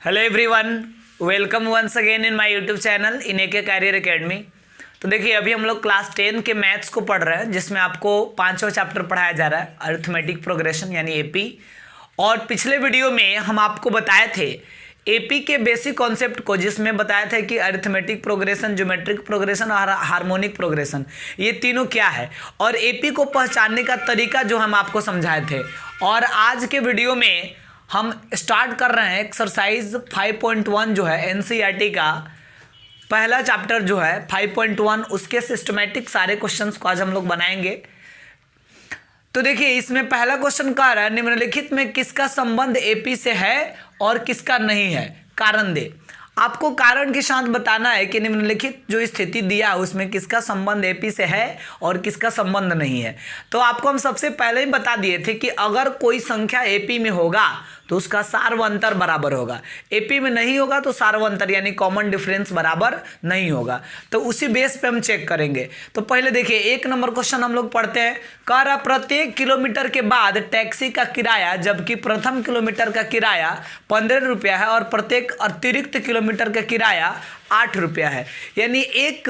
Hello everyone, welcome once again in my YouTube channel in AK career academy. तो देखिए, अभी हम लोग क्लास 10 के मैथ्स को पढ़ रहे हैं, जिसमें आपको 5वां चैप्टर पढ़ाया जा रहा है, अरिथमेटिक प्रोग्रेशन यानी एपी। और पिछले वीडियो में हम आपको बताए थे एपी के बेसिक कॉन्सेप्ट को, जिसमें बताया था कि अरिथमेटिक प्रोग्रेशन, ज्योमेट्रिक प्रोग्रेशन और हार्मोनिक प्रोग्रेशन, ये तीनों क्या है, और एपी को पहचानने का तरीका जो हम आपको समझाए थे। और आज के वीडियो में हम स्टार्ट कर रहे हैं एक्सरसाइज 5.1 जो है एनसीईआरटी का पहला चैप्टर जो है 5.1, उसके सिस्टमेटिक सारे क्वेश्चंस को आज हम लोग बनाएंगे। तो देखिए, इसमें पहला क्वेश्चन कह रहा है निम्नलिखित में किसका संबंध एपी से है और किसका नहीं है, कारण दे। आपको कारण के साथ बताना है कि निम्नलिखित जो स्थिति दिया है उसमें किसका संबंध एपी से है और किसका संबंध नहीं है। तो आपको हम सबसे पहले ही बता दिए थे कि अगर कोई संख्या एपी में होगा तो उसका सार्वंतर बराबर होगा, एपी में नहीं होगा तो सार्वंतर यानी कॉमन डिफरेंस बराबर नहीं होगा। तो उसी बेस पे हम चेक करेंगे। तो पहले देखिए, 1 नंबर क्वेश्चन हम लोग पढ़ते हैं। कह रहा प्रत्येक किलोमीटर के बाद टैक्सी का किराया, जबकि प्रथम किलोमीटर का किराया 15 रुपया है और प्रत्येक अतिरिक्त किलोमीटर का किराया 8 रुपया है। यानी एक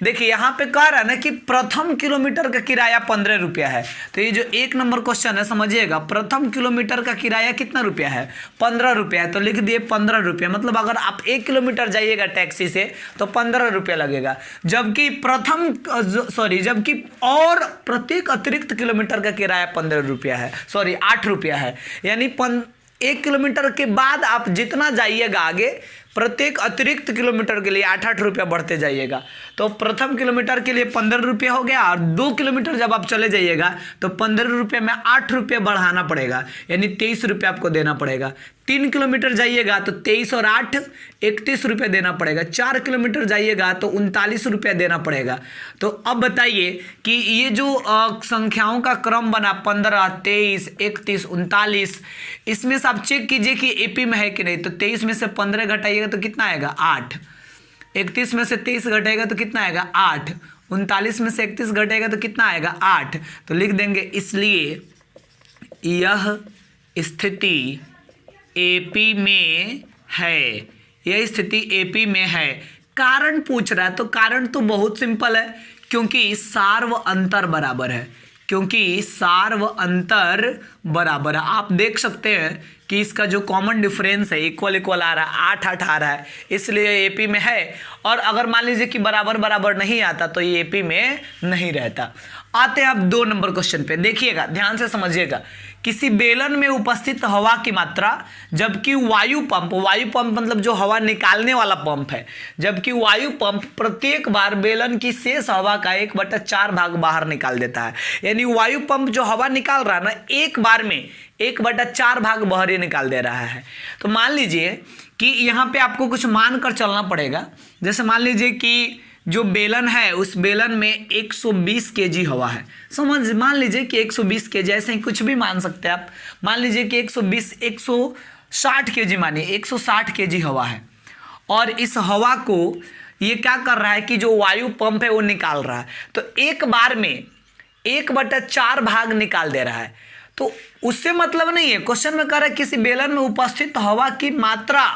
देखिए, यहाँ पे कह रहा है ना कि प्रथम किलोमीटर का किराया 15 रुपया है। तो ये जो 1 नंबर क्वेश्चन है, समझिएगा, प्रथम किलोमीटर का किराया कितना रुपया है? 15 रुपया है। तो लिख दिए 15 रुपया, मतलब अगर आप 1 किलोमीटर जाइएगा टैक्सी से तो 15 रुपया लगेगा। जबकि और प्रत्येक अतिरिक्त किलोमीटर का किराया 15 रुपया है, 8 रुपया है। यानी 1 किलोमीटर के बाद आप जितना जाइएगा आगे, प्रत्येक अतिरिक्त किलोमीटर के लिए 8-8 रुपया बढ़ते जाइएगा। तो प्रथम किलोमीटर के लिए 15 रुपया हो गया, और 2 किलोमीटर जब आप चले जाइएगा तो 15 रुपये में 8 रुपये बढ़ाना पड़ेगा, यानी 23 रुपये आपको देना पड़ेगा। 3 किलोमीटर जाइएगा तो 23 और 8 31 रुपये देना पड़ेगा। 4 किलोमीटर जाइएगा तो 39 रुपया देना पड़ेगा। तो अब बताइए कि ये जो संख्याओं का क्रम बना 15, 23, 31, 39, इसमें से आप चेक कीजिए कि एपी में है कि नहीं। तो 23 में से 15 घटाइएगा तो कितना आएगा? 8। 31 में से 23 घटेगा तो कितना आएगा? 8। 39 में से 31 घटेगा तो कितना आएगा? 8। तो लिख देंगे, इसलिए यह स्थिति एपी में है, यह स्थिति एपी में है। कारण पूछ रहा है, तो कारण तो बहुत सिंपल है, क्योंकि सार्व अंतर बराबर है, क्योंकि सार्व अंतर बराबर है। आप देख सकते हैं कि इसका जो कॉमन डिफरेंस है इक्वल इक्वल आ रहा है, 8-8 आ रहा है, इसलिए एपी में है। और अगर मान लीजिए कि बराबर बराबर नहीं आता तो ये एपी में नहीं रहता। आते हैं अब 2 नंबर क्वेश्चन पे। देखिएगा, ध्यान से समझिएगा। किसी बेलन में उपस्थित हवा की मात्रा, जबकि वायु पंप मतलब जो हवा निकालने वाला पंप है, जबकि वायु पंप प्रत्येक बार बेलन की शेष हवा का 1/4 भाग बाहर निकाल देता है। यानी वायु पंप जो हवा निकाल रहा है ना, एक बार में 1/4 भाग बाहर ही निकाल दे रहा है। तो मान लीजिए कि यहाँ पे आपको कुछ मान कर चलना पड़ेगा। जैसे मान लीजिए कि जो बेलन है उस बेलन में 120 केजी हवा है। मान लीजिए कि 120 केजी, ऐसे ही कुछ भी मान सकते हैं आप। मान लीजिए कि 160 केजी, मानिए 160 केजी हवा है, और इस हवा को ये क्या कर रहा है कि जो वायु पंप है वो निकाल रहा है। तो एक बार में 1/4 भाग निकाल दे रहा है। तो उससे मतलब नहीं है, क्वेश्चन में कह रहा है किसी बेलन में उपस्थित हवा की मात्रा।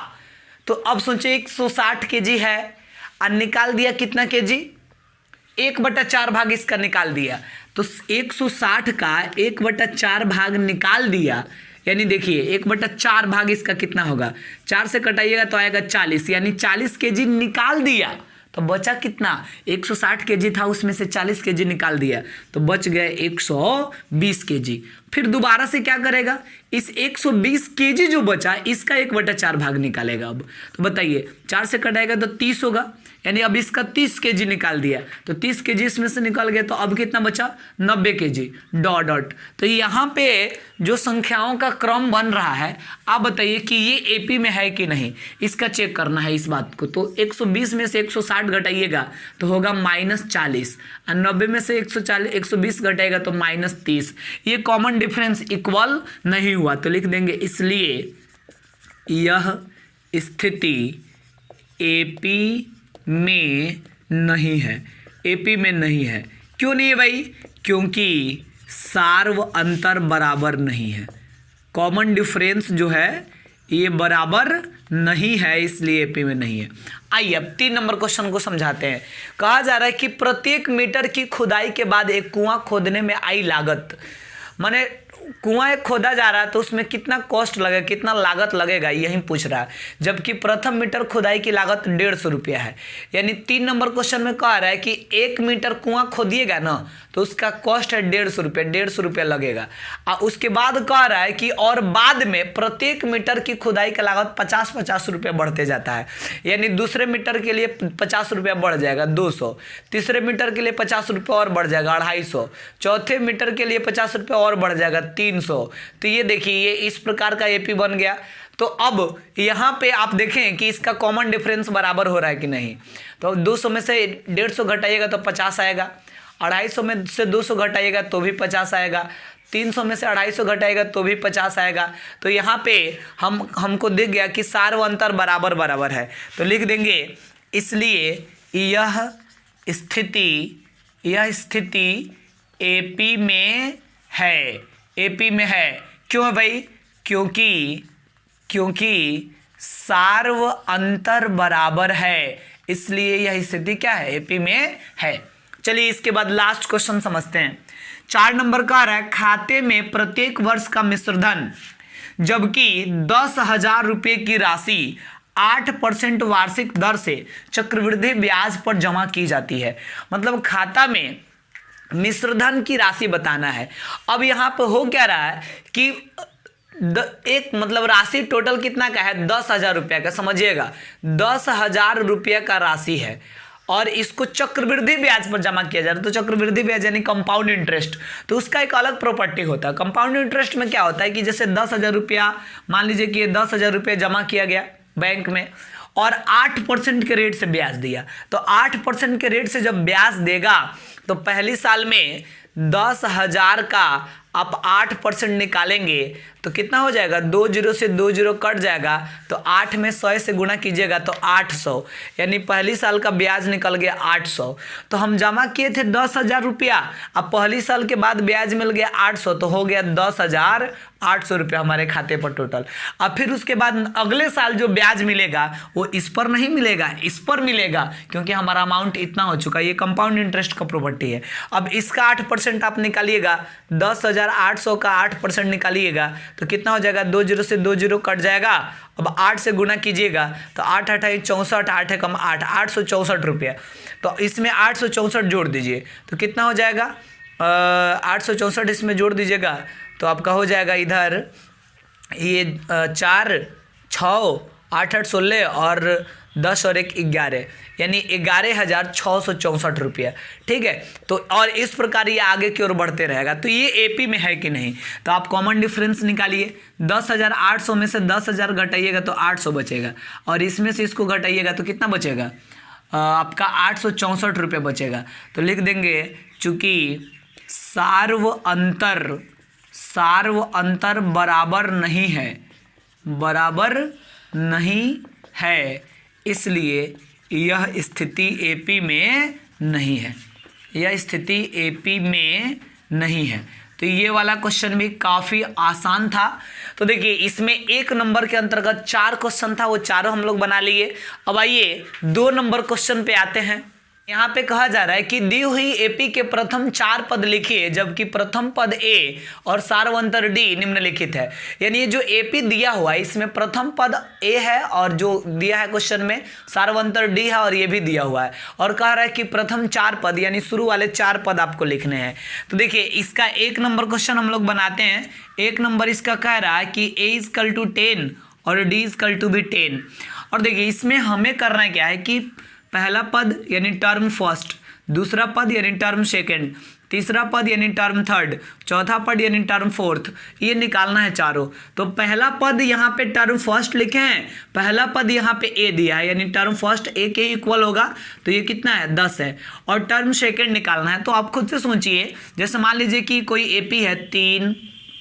तो अब सोचिए 160 केजी है और निकाल दिया कितना केजी? 1/4 भाग इसका निकाल दिया। तो 160 का 1/4 भाग निकाल दिया, यानी देखिए 1/4 भाग इसका कितना होगा? 4 से कटाइएगा तो आएगा 40, यानी 40 केजी निकाल दिया। तो बचा कितना? 160 केजी था, उसमें से 40 केजी निकाल दिया, तो बच गए 120 केजी। फिर दोबारा से क्या करेगा? इस 120 केजी जो बचा इसका 1/4 भाग निकालेगा। अब तो बताइए, 4 से कटाएगा तो 30 होगा, यानी अब इसका 30 केजी निकाल दिया। तो 30 केजी इसमें से निकल गया, तो अब कितना बचा? 90 केजी डॉट। तो यहाँ पे जो संख्याओं का क्रम बन रहा है, आप बताइए कि ये एपी में है कि नहीं, इसका चेक करना है इस बात को। तो 120 में से 160 घटाइएगा तो होगा -40, और 90 में से 120 घटाएगा तो -30। ये कॉमन डिफरेंस इक्वल नहीं हुआ, तो लिख देंगे, इसलिए यह स्थिति एपी में नहीं है। एपी में नहीं है। क्यों नहीं है भाई? क्योंकि सार्व अंतर बराबर नहीं है। कॉमन डिफरेंस जो है ये बराबर नहीं है, इसलिए एपी में नहीं है। आइए अब 3 नंबर क्वेश्चन को समझाते हैं। कहा जा रहा है कि प्रत्येक मीटर की खुदाई के बाद एक कुआं खोदने में आई लागत, माने कुआं एक खोदा जा रहा है तो उसमें कितना कॉस्ट लगेगा, कितना लागत लगेगा, यही पूछ रहा है। जबकि प्रथम मीटर खुदाई की लागत 150 रुपया है। यानी 3 नंबर क्वेश्चन में कह रहा है कि 1 मीटर कुआं खोदिएगा ना तो उसका कॉस्ट है 150 रुपये, 150 रुपया लगेगा। और उसके बाद कह रहा है कि और बाद में प्रत्येक मीटर की खुदाई का लागत 50-50 रुपये बढ़ते जाता है। यानी दूसरे मीटर के लिए 50 रुपया बढ़ जाएगा 200, तीसरे मीटर के लिए 50 रुपये और बढ़ जाएगा 250, चौथे मीटर के लिए 50 रुपये और बढ़ जाएगा 300। तो ये देखिए ये इस प्रकार का एपी बन गया। तो अब यहाँ पे आप देखें कि इसका कॉमन डिफरेंस बराबर हो रहा है कि नहीं। तो 200 में से 150 घटाइएगा तो 50 आएगा, 250 में से 200 घटाइएगा तो भी 50 आएगा, 300 में से 250 घटाएगा तो भी 50 आएगा। तो यहाँ पे हमको दिख गया कि सार व अंतर बराबर बराबर है। तो लिख देंगे इसलिए यह स्थिति एपी में है, एपी में है। क्यों भाई? क्योंकि सार व अंतर बराबर है, इसलिए यह स्थिति क्या है, एपी में है। चलिए इसके बाद लास्ट क्वेश्चन समझते हैं। 4 नंबर का आ रहा है खाते में प्रत्येक वर्ष का मिश्रधन जबकि 10,000 रुपये की राशि 8% वार्षिक दर से चक्रवृद्धि ब्याज पर जमा की जाती है। मतलब खाता में मिश्रधन की राशि बताना है। अब यहाँ पर हो क्या रहा है कि एक मतलब राशि टोटल कितना का है, 10,000 रुपया का। समझिएगा 10,000 रुपया का राशि है और इसको चक्रवृद्धि ब्याज पर जमा किया जा रहा है। तो चक्रवृद्धि ब्याज यानी कंपाउंड इंटरेस्ट, तो उसका एक अलग प्रॉपर्टी होता है। कंपाउंड इंटरेस्ट में क्या होता है कि जैसे 10,000 रुपया, मान लीजिए कि 10,000 रुपया जमा किया गया बैंक में और 8% के रेट से ब्याज दिया, तो 8% के रेट से जब ब्याज देगा तो पहली साल में 10,000 का आप 8% निकालेंगे तो कितना हो जाएगा, 2 0 से 2 0 कट जाएगा, तो 8 में 100 से गुना कीजिएगा तो 800, यानी पहली साल का ब्याज निकल गया 800। तो हम जमा किए थे 10,000 रुपया, अब पहली साल के बाद ब्याज मिल गया 800, तो हो गया 10,800 रुपया हमारे खाते पर टोटल। अब फिर उसके बाद अगले साल जो ब्याज मिलेगा वो इस पर नहीं मिलेगा, इस पर मिलेगा, क्योंकि हमारा अमाउंट इतना हो चुका है। ये कंपाउंड इंटरेस्ट का प्रॉपर्टी है। अब इसका 8% आप निकालिएगा, 10,800 का 8% निकालिएगा तो कितना हो जाएगा, 2 0 से 2 0 कट जाएगा। अब 8 से गुना कीजिएगा तो 8 8 64, 8 है कम 8, 864 रुपया। तो इसमें 864 जोड़ दीजिए तो कितना हो जाएगा, 864 इसमें जोड़ दीजिएगा तो आपका हो जाएगा इधर ये 4 6 8 8 16 और 10 और 1 11, यानी 11,664 रुपया। ठीक है, तो और इस प्रकार ये आगे की ओर बढ़ते रहेगा। तो ये एपी में है कि नहीं, तो आप कॉमन डिफरेंस निकालिए। 10,800 में से 10,000 घटाइएगा तो 800 बचेगा और इसमें से इसको घटाइएगा तो कितना बचेगा, आपका 864 रुपये बचेगा। तो लिख देंगे चूँकि सार्व अंतर बराबर नहीं है, इसलिए यह स्थिति एपी में नहीं है, यह स्थिति एपी में नहीं है। तो ये वाला क्वेश्चन भी काफ़ी आसान था। तो देखिए इसमें 1 नंबर के अंतर्गत 4 क्वेश्चन था, वो चारों हम लोग बना लिए। अब आइए 2 नंबर क्वेश्चन पे आते हैं। यहाँ पे कहा जा रहा है कि दी हुई एपी के प्रथम 4 पद लिखिए जबकि प्रथम पद ए और सार्वंतर डी निम्नलिखित है। यानी ये जो एपी दिया हुआ है इसमें प्रथम पद ए है और जो दिया है क्वेश्चन में सार्वंतर डी है और ये भी दिया हुआ है, और कह रहा है कि प्रथम 4 पद यानी शुरू वाले 4 पद आपको लिखने हैं। तो देखिए इसका 1 नंबर क्वेश्चन हम लोग बनाते हैं। 1 नंबर इसका कह रहा है कि ए इजकल टू 10 और डी इजकल टू भी 10। और देखिए इसमें हमें करना क्या है कि पहला पद यानी टर्म फर्स्ट, दूसरा पद यानी टर्म सेकंड, तीसरा पद यानी टर्म थर्ड, चौथा पद यानी टर्म फोर्थ, ये निकालना है चारों। तो पहला पद यहाँ पे टर्म फर्स्ट लिखे हैं, पहला पद यहाँ पे ए दिया है यानी टर्म फर्स्ट ए के इक्वल होगा, तो ये कितना है 10 है। और टर्म सेकंड निकालना है। तो आप खुद से सोचिए, जैसे मान लीजिए कि कोई एपी है 3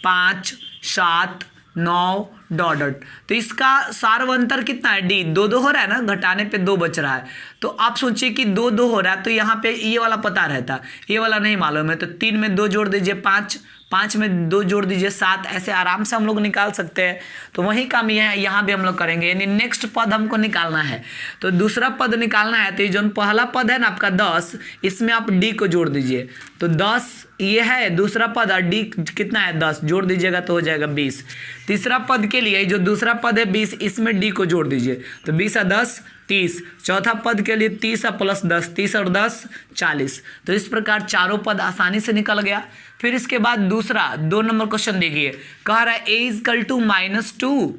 5 7 9 डॉट डॉट, तो इसका सार्वंतर कितना है डी, 2 2 हो रहा है ना, घटाने पे 2 बच रहा है। तो आप सोचिए कि 2 2 हो रहा है तो यहाँ पे ये वाला पता रहता, ये वाला नहीं मालूम है, तो 3 में 2 जोड़ दीजिए 5, 5 में 2 जोड़ दीजिए 7, ऐसे आराम से हम लोग निकाल सकते हैं। तो वही काम यहाँ भी हम लोग करेंगे, यानी नेक्स्ट पद हमको निकालना है। तो दूसरा पद निकालना है, तो ये जो पहला पद है ना आपका 10, इसमें आप डी को जोड़ दीजिए। तो 10 ये है दूसरा पद और डी कितना है 10, जोड़ दीजिएगा तो हो जाएगा 20। तीसरा पद के लिए जो दूसरा पद है 20, इसमें डी को जोड़ दीजिए। तो 20 और 10 30। चौथा पद के लिए 30 और प्लस 10, 30 और 10 40। तो इस प्रकार चारों पद आसानी से निकल गया। फिर इसके बाद दूसरा 2 नंबर क्वेश्चन देखिए, कह रहा है a इजकल टू -2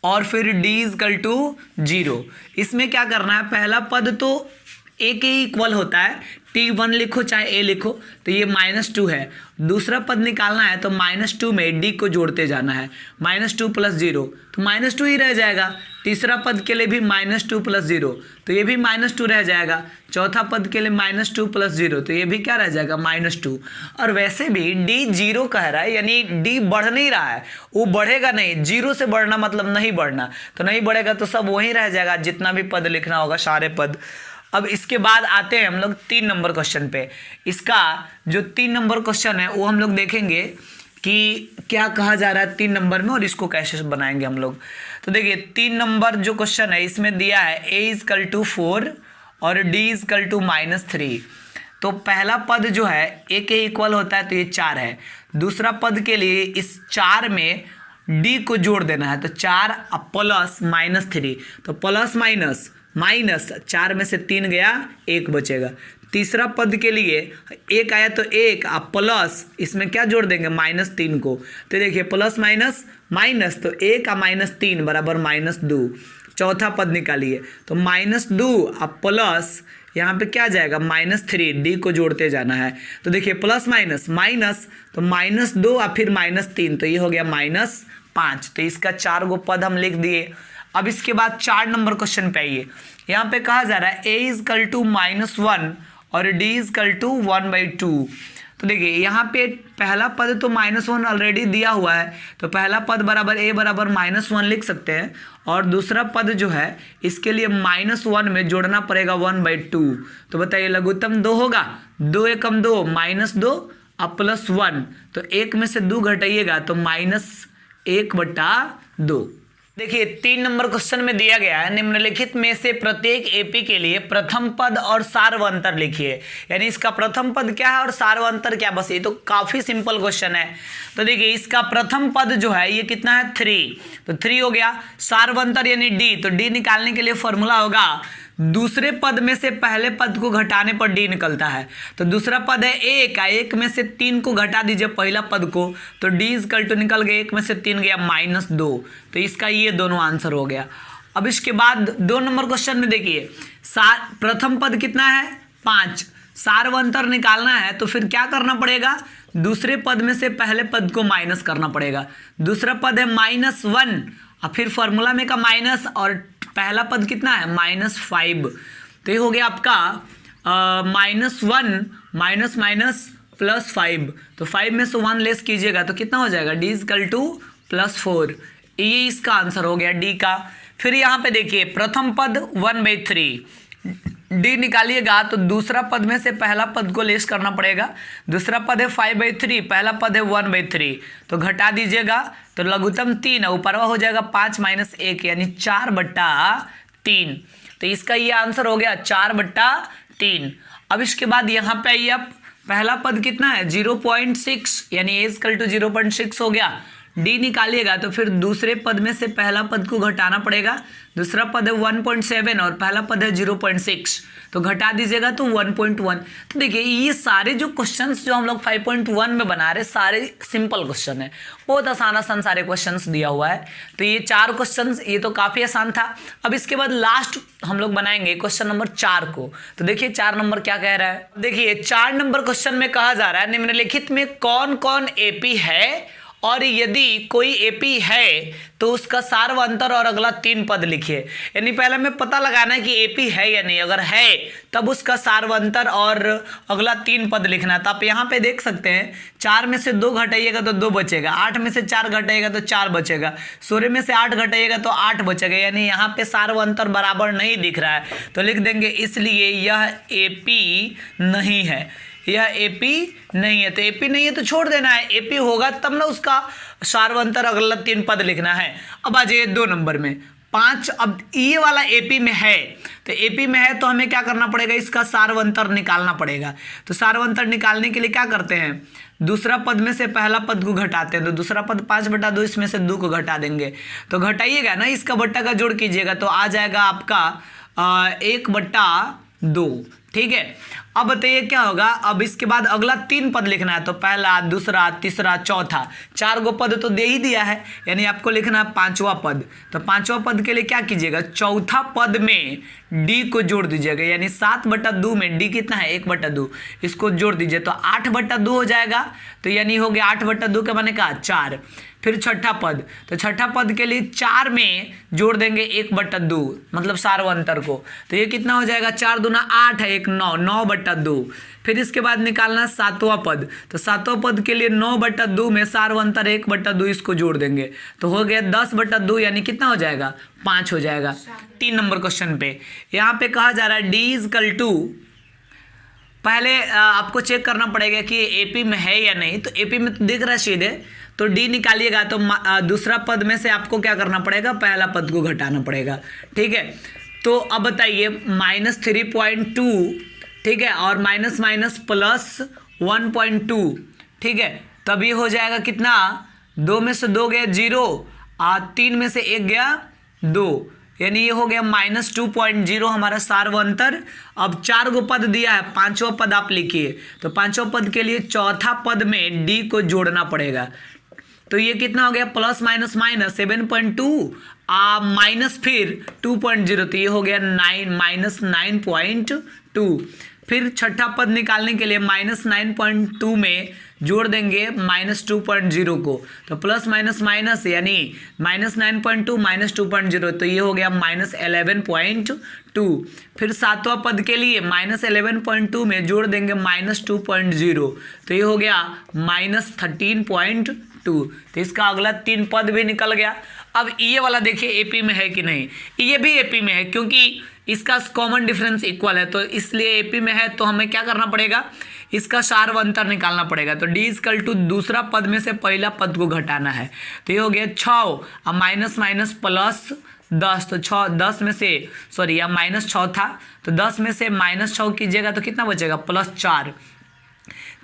और फिर d इजकल टू 0। इसमें क्या करना है, पहला पद तो a के इक्वल होता है, t1 लिखो चाहे a लिखो, तो ये -2 है। दूसरा पद निकालना है तो -2 में d को जोड़ते जाना है, -2 + 0 तो -2 ही रह जाएगा। तीसरा पद के लिए भी -2 + 0 तो ये भी -2 रह जाएगा। चौथा पद के लिए -2 + 0 तो ये भी क्या रह जाएगा -2। और वैसे भी d 0 कह रहा है, यानी d बढ़ नहीं रहा है, वो बढ़ेगा नहीं। 0 से बढ़ना मतलब नहीं बढ़ना, तो नहीं बढ़ेगा तो सब वहीं रह जाएगा, जितना भी पद लिखना होगा सारे पद। अब इसके बाद आते हैं हम लोग 3 नंबर क्वेश्चन पे। इसका जो 3 नंबर क्वेश्चन है वो हम लोग देखेंगे कि क्या कहा जा रहा है 3 नंबर में और इसको कैसे बनाएंगे हम लोग। तो देखिए 3 नंबर जो क्वेश्चन है इसमें दिया है a इजकल टू 4 और d इजकल टू -3। तो पहला पद जो है a के इक्वल होता है तो ये 4 है। दूसरा पद के लिए इस 4 में d को जोड़ देना है, तो 4 प्लस -3, तो प्लस माइनस 4 में से 3 गया 1 बचेगा। तीसरा पद के लिए 1 आया तो 1 आप प्लस इसमें क्या जोड़ देंगे -3 को, तो देखिए प्लस माइनस तो 1 और -3 बराबर -2। चौथा पद निकालिए तो -2 अब प्लस यहाँ पे क्या जाएगा -3, डी को जोड़ते जाना है। तो देखिए प्लस माइनस तो -2 और फिर -3 तो ये हो गया -5। तो इसका 4 गो पद हम लिख दिए। अब इसके बाद 4 नंबर क्वेश्चन पे आइए। यहाँ पे कहा जा रहा है a इजकल टू -1 और d इजकल टू 1/2। तो देखिए यहाँ पे पहला पद तो -1 ऑलरेडी दिया हुआ है, तो पहला पद बराबर a बराबर -1 लिख सकते हैं। और दूसरा पद जो है इसके लिए -1 में जोड़ना पड़ेगा 1/2। तो बताइए लघुत्तम 2 होगा, 2 एकम 2 -2 अब +1, तो 1 में से 2 घटाइएगा तो -1/2। देखिए 3 नंबर क्वेश्चन में दिया गया है निम्नलिखित में से प्रत्येक एपी के लिए प्रथम पद और सार्वंतर लिखिए। यानी इसका प्रथम पद क्या है और सार्वंतर क्या, बस ये तो काफी सिंपल क्वेश्चन है। तो देखिए इसका प्रथम पद जो है ये कितना है 3, तो 3 हो गया। सार्वंतर यानी d, तो d निकालने के लिए फॉर्मूला होगा दूसरे पद में से पहले पद को घटाने पर d निकलता है। तो दूसरा पद है 1 में से 3 को घटा दीजिए पहला पद को, तो d इजकल टू निकल गया 1 में से 3 गया -2। तो इसका ये दोनों आंसर हो गया। अब इसके बाद 2 नंबर क्वेश्चन में देखिए प्रथम पद कितना है 5, सार्वंतर निकालना है तो फिर क्या करना पड़ेगा, दूसरे पद में से पहले पद को माइनस करना पड़ेगा। दूसरा पद है -1 और फिर फॉर्मूला में का माइनस, और पहला पद कितना है -5। तो ये हो गया आपका -1 माइनस +5, तो 5 में से 1 लेस कीजिएगा तो कितना हो जाएगा d इजकल टू +4। ये इसका आंसर हो गया d का। फिर यहाँ पे देखिए प्रथम पद 1/3, d निकालिएगा तो दूसरा पद में से पहला पद को लेस करना पड़ेगा। दूसरा पद है 5/3, पहला पद है 1/3, तो घटा दीजिएगा तो लघुत्तम 3 है, ऊपरवा हो जाएगा 5 - 1 यानी 4/3। तो इसका ये आंसर हो गया 4/3। अब इसके बाद यहाँ पे आइए, अब पहला पद कितना है 0.6 यानी a इजकल टू 0.6 हो गया। d निकालिएगा तो फिर दूसरे पद में से पहला पद को घटाना पड़ेगा। दूसरा पद है 1.7 और पहला पद है 0.6, तो घटा दीजिएगा तो 1.1। तो देखिए ये सारे जो क्वेश्चंस जो हम लोग 5.1 में बना रहे सारे सिंपल क्वेश्चन है, बहुत आसान सारे क्वेश्चंस दिया हुआ है। तो ये 4 क्वेश्चंस ये तो काफ़ी आसान था। अब इसके बाद लास्ट हम लोग बनाएंगे क्वेश्चन नंबर 4 को। तो देखिए 4 नंबर क्या कह रहा है, देखिए 4 नंबर क्वेश्चन में कहा जा रहा है निम्नलिखित में कौन कौन एपी है और यदि कोई एपी है तो उसका सार्वंतर और अगला 3 पद लिखिए। यानी पहले हमें पता लगाना है कि एपी है या नहीं, अगर है तब उसका सार्वंतर और अगला 3 पद लिखना है। तो आप यहाँ पे देख सकते हैं 4 में से 2 घटाइएगा तो 2 बचेगा, 8 में से 4 घटाइएगा तो 4 बचेगा, 16 में से 8 घटाइएगा तो 8 बचेगा। यानी यहाँ पे सार्वंतर बराबर नहीं दिख रहा है, तो लिख देंगे इसलिए यह एपी नहीं है। यह एपी नहीं है, तो एपी नहीं है तो छोड़ देना है, एपी होगा तब ना उसका सार्वंतर अगला 3 पद लिखना है। अब आ जाइए 2 नंबर में 5। अब ये वाला एपी में है, तो एपी में है तो हमें क्या करना पड़ेगा, इसका सार्वंतर निकालना पड़ेगा। तो सार्वंतर निकालने के लिए क्या करते हैं, दूसरा पद में से पहला पद को घटाते हैं, तो दूसरा पद 5/2, इसमें से 2 को घटा देंगे, तो घटाइएगा ना, इसका बट्टा का जोड़ कीजिएगा तो आ जाएगा आपका 1/2। ठीक है, अब बताइए क्या होगा। अब इसके बाद अगला 3 पद लिखना है, तो पहला, दूसरा, तीसरा, चौथा, 4 गो पद तो दे ही दिया है, यानी आपको लिखना है 5वां पद। तो 5वां पद के लिए क्या कीजिएगा, चौथा पद में डी को जोड़ दीजिएगा, यानी 7/2 में डी कितना है 1/2, इसको जोड़ दीजिए तो 8/2 हो जाएगा। तो यानी हो गया 8/2 के माने का 4। फिर छठा पद, तो छठा पद के लिए 4 में जोड़ देंगे 1/2, मतलब सार्वंतर को, तो ये कितना हो जाएगा, 4 दूना 8 है, 1 9, 9/2। फिर इसके बाद निकालना 7वां पद, तो 7वां पद के लिए 9/2 में सार्वंतर 1/2, इसको जोड़ देंगे तो हो गया 10/2, यानी कितना हो जाएगा 5 हो जाएगा। 3 नंबर क्वेश्चन पे यहाँ पे कहा जा रहा है डी इज इक्वल टू, पहले आपको चेक करना पड़ेगा कि एपी में है या नहीं, तो एपी में तो दिख रहा है सीधे, तो डी निकालिएगा तो दूसरा पद में से आपको क्या करना पड़ेगा, पहला पद को घटाना पड़ेगा। ठीक है, तो अब बताइए -3.2, ठीक है, और माइनस माइनस प्लस 1.2, ठीक है, तब ये हो जाएगा कितना, 2 में से 2 गया 0 और 3 में से 1 गया 2, यानी ये हो गया -2.0 हमारा सार्वंतर। अब 4 गो पद दिया है, 5वां पद आप लिखिए, तो 5वां पद के लिए चौथा पद में डी को जोड़ना पड़ेगा, तो ये कितना हो गया प्लस माइनस माइनस 7.2 माइनस फिर 2.0, तो ये हो गया 9 फिर छठा पद निकालने के लिए -9.2 में जोड़ देंगे -2.0 को, तो प्लस माइनस माइनस यानी -9.2 -2.0, तो ये हो गया -11.2। फिर 7वां पद के लिए -11.2 में जोड़ देंगे -2.0, तो ये हो गया -13.2। तो इसका अगला 3 पद भी निकल गया। अब ये वाला देखिए एपी में है कि नहीं, ये भी एपी में है क्योंकि इसका कॉमन डिफरेंस इक्वल है, तो इसलिए एपी में है, तो हमें क्या करना पड़ेगा, इसका सार्वंतर निकालना पड़ेगा। तो डी इक्वल टू दूसरा पद में से पहला पद को घटाना है, तो ये हो गया 6 और माइनस माइनस प्लस 10, तो 10 में से सॉरी या -6 था, तो 10 में से -6 कीजिएगा तो कितना बचेगा +4।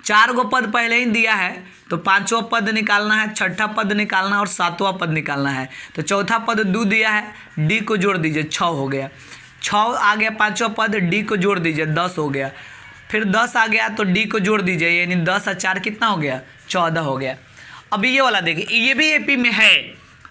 4 गो पद पहले ही दिया है, तो 5वां पद निकालना है, छठा पद निकालना है और 7वां पद निकालना है। तो चौथा पद 2 दिया है, डी को जोड़ दीजिए 6 हो गया, 6 आ गया 5वां पद, डी को जोड़ दीजिए 10 हो गया, फिर 10 आ गया तो डी को जोड़ दीजिए, यानी 10 और 4 कितना हो गया 14 हो गया। अब ये वाला देखिए, ये भी एपी में है,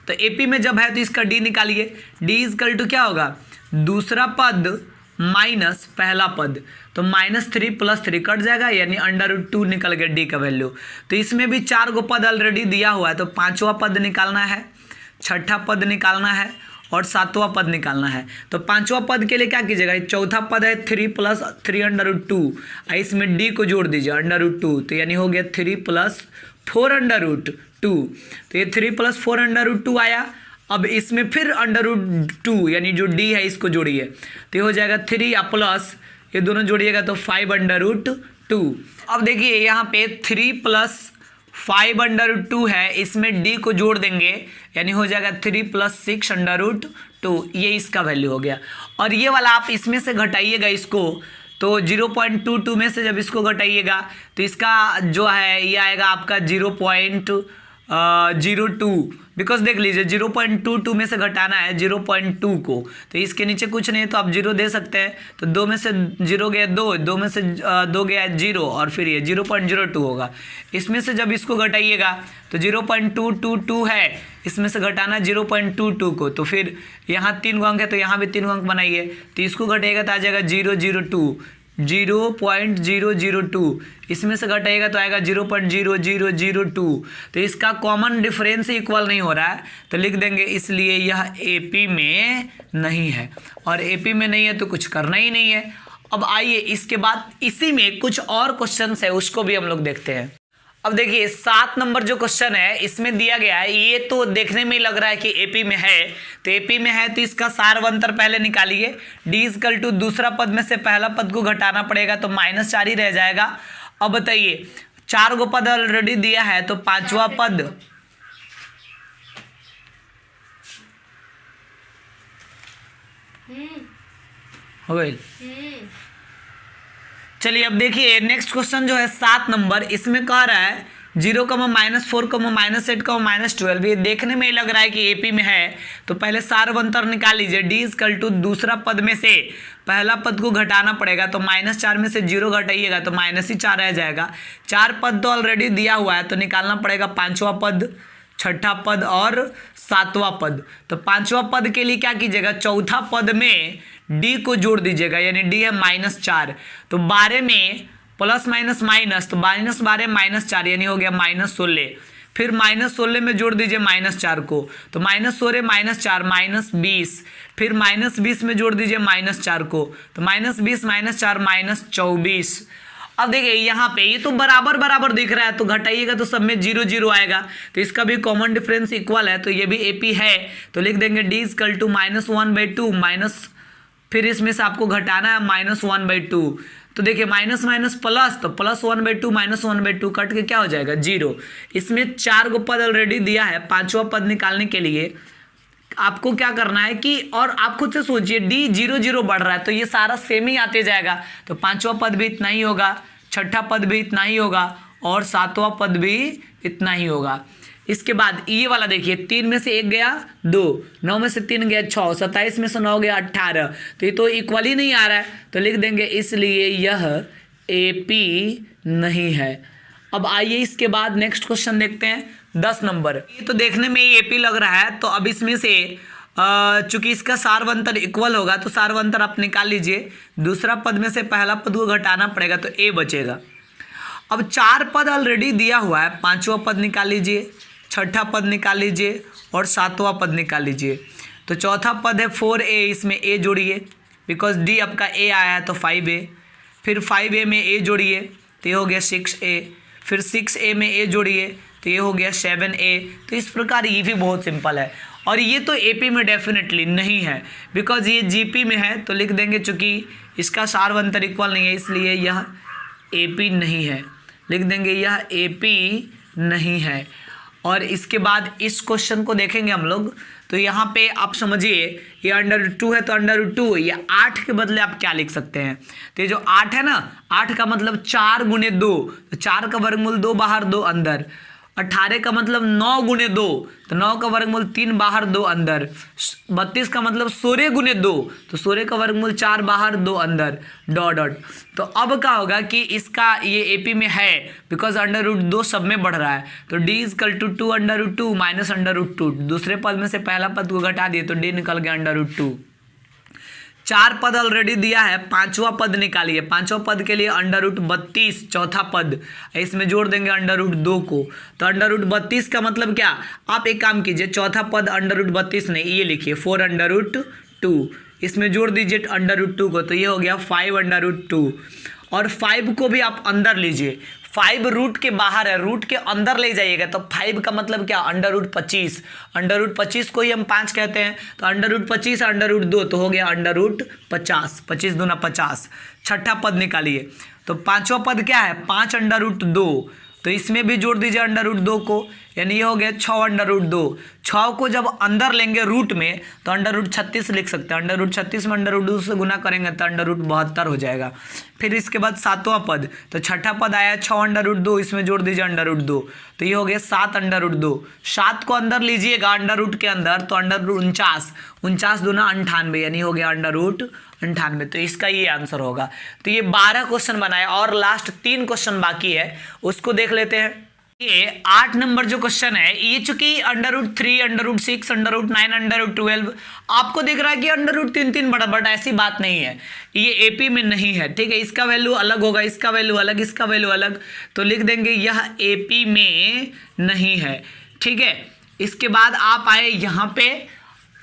तो एपी में जब है तो इसका डी निकालिए, डी इक्वल टू क्या होगा, दूसरा पद माइनस पहला पद, तो -3 + 3 कट जाएगा, यानी √2 निकल गया डी का वैल्यू। तो इसमें भी 4 गो पद ऑलरेडी दिया हुआ है, तो 5वां पद निकालना है, छठा पद निकालना है और 7वां पद निकालना है। तो 5वां पद के लिए क्या कीजिएगा, चौथा पद है 3 + 3 √2, इसमें डी को जोड़ दीजिए √2, तो यानी हो गया 3 + 4 √2, तो ये 3 + 4 √2 आया। अब इसमें फिर √2 यानी जो डी है इसको जोड़िए, तो ये हो जाएगा 3 या प्लस ये दोनों जोड़िएगा तो 5 √2। अब देखिए यहाँ पे 3 + 5 √2 है, इसमें डी को जोड़ देंगे, यानी हो जाएगा 3 + 6 √2, ये इसका वैल्यू हो गया। और ये वाला आप इसमें से घटाइएगा इसको, तो 0.22 में से जब इसको घटाइएगा तो इसका जो है ये आएगा आपका 0.02, बिकॉज देख लीजिए 0.22 में से घटाना है 0.2 को, तो इसके नीचे कुछ नहीं तो आप 0 दे सकते हैं, तो 2 में से 0 गया 2 में से 2 गया 0 और फिर ये 0.02 होगा। इसमें से जब इसको घटाइएगा तो 0.222 है, इसमें से घटाना 0.22 को, तो फिर यहाँ 3 गो अंक है तो यहाँ भी 3 गो अंक बनाइए, तो इसको घटाइएगा तो आ जाएगा 0.002, इसमें से घटाइएगा तो आएगा 0.0002, तो इसका कॉमन डिफरेंस इक्वल नहीं हो रहा है, तो लिख देंगे इसलिए यह एपी में नहीं है, और एपी में नहीं है तो कुछ करना ही नहीं है। अब आइए इसके बाद इसी में कुछ और क्वेश्चन है उसको भी हम लोग देखते हैं। अब देखिए 7 नंबर जो क्वेश्चन है इसमें दिया गया है, ये तो देखने में लग रहा है कि एपी में है, तो एपी में है तो इसका सार्वंतर पहले निकालिए। डी इक्वल टू दूसरा पद में से पहला पद को घटाना पड़ेगा, तो -4 ही रह जाएगा, अब बताइए 4 गो पद ऑलरेडी दिया है तो 5वां पद हो गई। चलिए अब देखिए नेक्स्ट क्वेश्चन जो है 7 नंबर, इसमें कह रहा है 0, -4, -8, -12। ये देखने में ही लग रहा है कि एपी में है, तो पहले सारवंतर निकाल लीजिए। डी इज कल टू दूसरा पद में से पहला पद को घटाना पड़ेगा, तो -4 में से 0 घटाइएगा तो -4 रह जाएगा। 4 पद तो ऑलरेडी दिया हुआ है तो निकालना पड़ेगा 5वां पद, 6ठा पद और 7वां पद। तो 5वां पद के लिए क्या कीजिएगा, चौथा पद में डी को जोड़ दीजिएगा, यानी डी है -4। तो 12 में प्लस माइनस माइनस, तो -12 -4 यानी हो गया -16। फिर -16 में जोड़ दीजिए -4 को, तो -16 -4 -20। फिर -20 में जोड़ दीजिए -4 को, तो -20 -4 -24। अब देखिए यहाँ पे ये तो बराबर बराबर दिख रहा है, तो घटाइएगा तो सब में 0 0 आएगा, तो इसका भी कॉमन डिफरेंस इक्वल है, तो ये भी एपी है। तो लिख देंगे डी इज कल टू -1/2 माइनस, फिर इसमें से आपको घटाना है -1/2। तो देखिए माइनस माइनस प्लस, तो +1/2 -1/2 कट के क्या हो जाएगा 0। इसमें 4 गो पद ऑलरेडी दिया है, 5वां पद निकालने के लिए आपको क्या करना है कि, और आप खुद से सोचिए डी 0 0 बढ़ रहा है तो ये सारा सेम ही आते जाएगा, तो 5वां पद भी इतना ही होगा, 6ठा पद भी इतना ही होगा और 7वां पद भी इतना ही होगा। इसके बाद ये वाला देखिए 3 में से 1 गया 2, 9 में से 3 गया 6, 27 में से 9 गया 18, तो ये तो इक्वल ही नहीं आ रहा है, तो लिख देंगे इसलिए यह एपी नहीं है। अब आइए इसके बाद नेक्स्ट क्वेश्चन देखते हैं 10 नंबर। ये तो देखने में ही एपी लग रहा है, तो अब इसमें से चूंकि इसका सारवंतर इक्वल होगा तो सारवंतर आप निकाल लीजिए। दूसरा पद में से पहला पद को घटाना पड़ेगा तो ए बचेगा। अब 4 पद ऑलरेडी दिया हुआ है, 5वां पद निकाल लीजिए, 6ठा पद निकाल लीजिए और 7वां पद निकाल लीजिए। तो चौथा पद है 4a, इसमें a जोड़िए बिकॉज डी आपका a आया है तो 5a। फिर 5a में a जोड़िए तो ये हो गया 6a। फिर 6a में a जोड़िए तो ये हो गया 7a। तो इस प्रकार ये भी बहुत सिंपल है, और ये तो एपी में डेफिनेटली नहीं है बिकॉज ये जीपी में है, तो लिख देंगे चूँकि इसका सारवंतर इक्वल नहीं है इसलिए यह एपी नहीं है, लिख देंगे यह एपी नहीं है। और इसके बाद इस क्वेश्चन को देखेंगे हम लोग, तो यहाँ पे आप समझिए ये √2 है तो √2 या 8 के बदले आप क्या लिख सकते हैं, तो ये जो 8 है ना, 8 का मतलब 4 × 2, तो 4 का वर्गमूल 2 बाहर 2 अंदर। 18 का मतलब 9 × 2, तो 9 का वर्गमूल 3 बाहर 2 अंदर। 32 का मतलब 16 × 2, तो 16 का वर्गमूल 4 बाहर 2 अंदर डॉट डॉट। तो अब क्या होगा कि इसका ये एपी में है बिकॉज √2 सब में बढ़ रहा है, तो डी इज कल टू 2 √2 माइनस √2। दूसरे पद में से पहला पद को घटा दिए तो डी निकल गया √2। 4 पद ऑलरेडी दिया है, 5वां पद निकालिए। 5वां पद के लिए √32 चौथा पद, इसमें जोड़ देंगे √2 को, तो √32 का मतलब क्या, आप एक काम कीजिए चौथा पद √32 नहीं ये लिखिए 4√2, इसमें जोड़ दीजिए √2 को, तो ये हो गया 5√2। और 5 को भी आप अंदर लीजिए, 5 रूट के बाहर है, रूट के अंदर ले जाइएगा तो 5 का मतलब क्या √25, √25 को ही हम 5 कहते हैं, तो √25 √2 तो हो गया √50, 25 दूना 50। छठा पद निकालिए, तो 5वां पद क्या है 5 √2, तो इसमें भी जोड़ दीजिए √2 को, यानी ये हो गया 6 √2। 6 को जब अंदर लेंगे रूट में तो √36 लिख सकते हैं, √36 में √2 से गुना करेंगे तो √72 हो जाएगा। फिर इसके बाद 7वां पद, तो छठा पद आया 6 √2, इसमें जोड़ दीजिए √2, तो ये हो गया 7 √2। 7 को अंदर लीजिएगा √ के अंदर तो √49, 49 दूना 98, यानी हो गया √98। तो इसका ये आंसर होगा। तो ये 12 क्वेश्चन बनाए और लास्ट 3 क्वेश्चन बाकी है, उसको देख लेते हैं। ये 8 नंबर जो क्वेश्चन है, ये चूंकि √3 √6 √9 √12 आपको दिख रहा है कि √3 बड़ा, बट ऐसी बात नहीं है, ये एपी में नहीं है, ठीक है। इसका वैल्यू अलग होगा, इसका वैल्यू अलग, इसका वैल्यू अलग, तो लिख देंगे यह एपी में नहीं है, ठीक है। इसके बाद आप आए यहाँ पे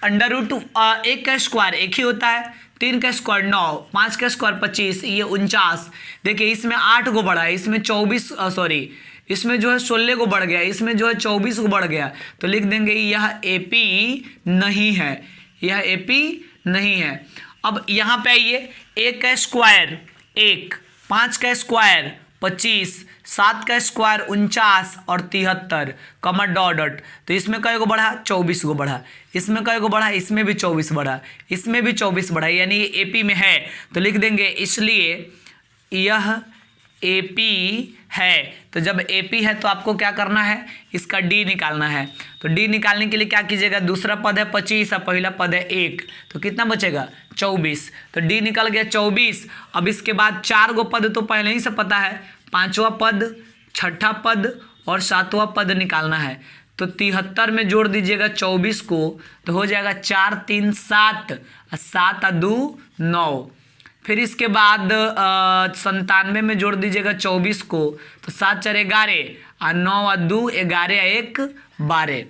√1 का स्क्वायर 1 ही होता है, 3 का स्क्वायर 9, 5 का स्क्वायर 25, ये 49। देखिए इसमें 8 को बढ़ा है, इसमें 24 सॉरी इसमें जो है 16 को बढ़ गया, इसमें जो है 24 को बढ़ गया, तो लिख देंगे यह एपी नहीं है, यह एपी नहीं है। अब यहाँ पे आइए 1 का स्क्वायर 1, 5 का स्क्वायर 25, 7 का स्क्वायर 49 और 73, कमा डॉट डॉट। तो इसमें कई गो बढ़ा? 24 गो बढ़ा। इसमें कई गो बढ़ा? इसमें भी 24 बढ़ा, इसमें भी 24 बढ़ा, यानी ये एपी में है तो लिख देंगे इसलिए यह एपी है। तो जब एपी है तो आपको क्या करना है? इसका डी निकालना है। तो डी निकालने के लिए क्या कीजिएगा? दूसरा पद है 25 और पहला पद है 1, तो कितना बचेगा? 24। तो डी निकल गया 24। अब इसके बाद 4 गो पद तो पहले ही से पता है, 5वां पद, 6ठा पद और 7वां पद निकालना है। तो 73 में जोड़ दीजिएगा 24 को, तो हो जाएगा 4 3 7 और 7 और 2 9। फिर इसके बाद 97 में जोड़ दीजिएगा 24 को, तो 7 4 11 और 9 और 2 11 1 12।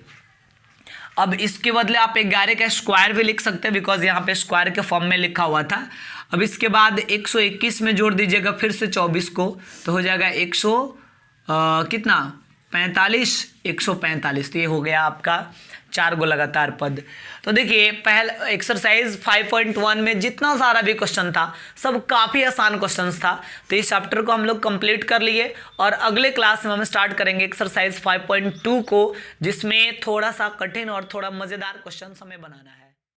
अब इसके बदले आप 11 का स्क्वायर भी लिख सकते हैं, बिकॉज यहाँ पे स्क्वायर के फॉर्म में लिखा हुआ था। अब इसके बाद 121 में जोड़ दीजिएगा फिर से 24 को, तो हो जाएगा 145। तो ये हो गया आपका 4 गो लगातार पद। तो देखिए पहले एक्सरसाइज 5.1 में जितना सारा भी क्वेश्चन था सब काफ़ी आसान क्वेश्चंस था। तो इस चैप्टर को हम लोग कंप्लीट कर लिए और अगले क्लास में हम स्टार्ट करेंगे एक्सरसाइज 5.2 को, जिसमें थोड़ा सा कठिन और थोड़ा मज़ेदार क्वेश्चन हमें बनाना है।